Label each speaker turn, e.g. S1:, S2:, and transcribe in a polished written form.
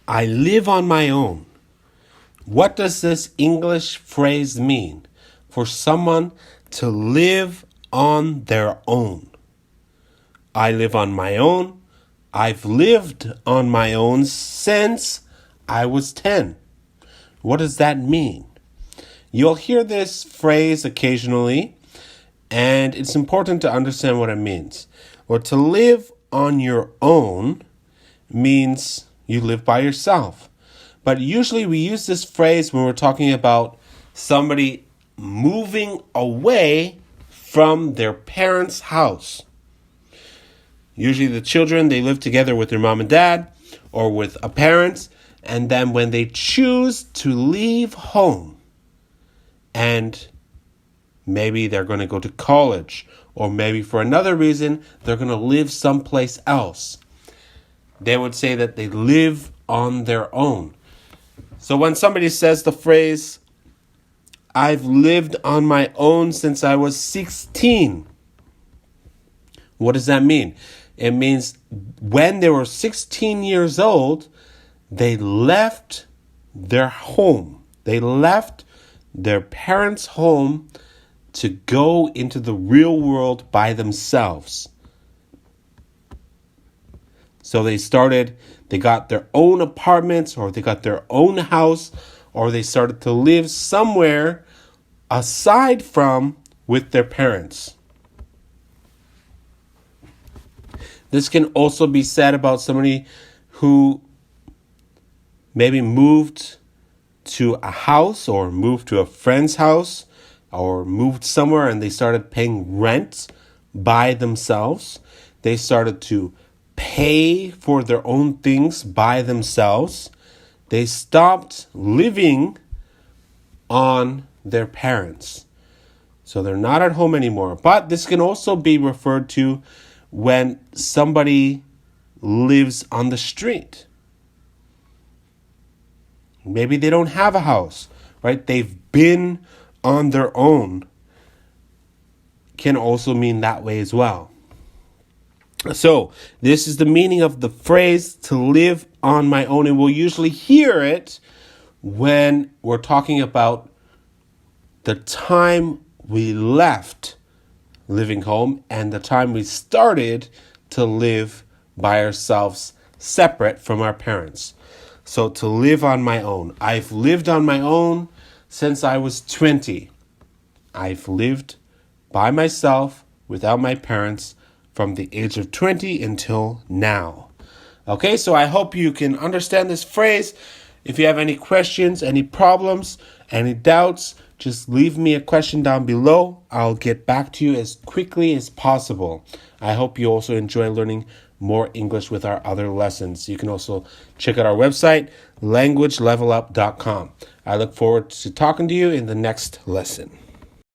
S1: I live on my own. What does this English phrase mean? For someone to live on their own. I live on my own. I've lived on my own since I was 10. What does that mean? You'll hear this phrase occasionally, and it's important to understand what it means. Well, to live on your own means you live by yourself. But usually we use this phrase when we're talking about somebody moving away from their parents' house. Usually the children, they live together with their mom and dad or with a parent. And then when they choose to leave home and maybe they're going to go to college or maybe for another reason, they're going to live someplace else, they would say that they live on their own. So when somebody says the phrase, I've lived on my own since I was 16, what does that mean? It means when they were 16 years old, they left their home. They left their parents' home to go into the real world by themselves. So they got their own apartments or they got their own house or they started to live somewhere aside from with their parents. This can also be said about somebody who maybe moved to a house or moved to a friend's house or moved somewhere and they started paying rent by themselves. They started to pay for their own things by themselves. They stopped living on their parents. So they're not at home anymore. But this can also be referred to when somebody lives on the street. Maybe they don't have a house, right? They've been on their own. Can also mean that way as well. So this is the meaning of the phrase to live on my own. And we'll usually hear it when we're talking about the time we left living home and the time we started to live by ourselves separate from our parents. So to live on my own. I've lived on my own since I was 20. I've lived by myself without my parents from the age of 20 until now. Okay, so I hope you can understand this phrase. If you have any questions, any problems, any doubts, just leave me a question down below. I'll get back to you as quickly as possible. I hope you also enjoy learning more English with our other lessons. You can also check out our website, languagelevelup.com. I look forward to talking to you in the next lesson.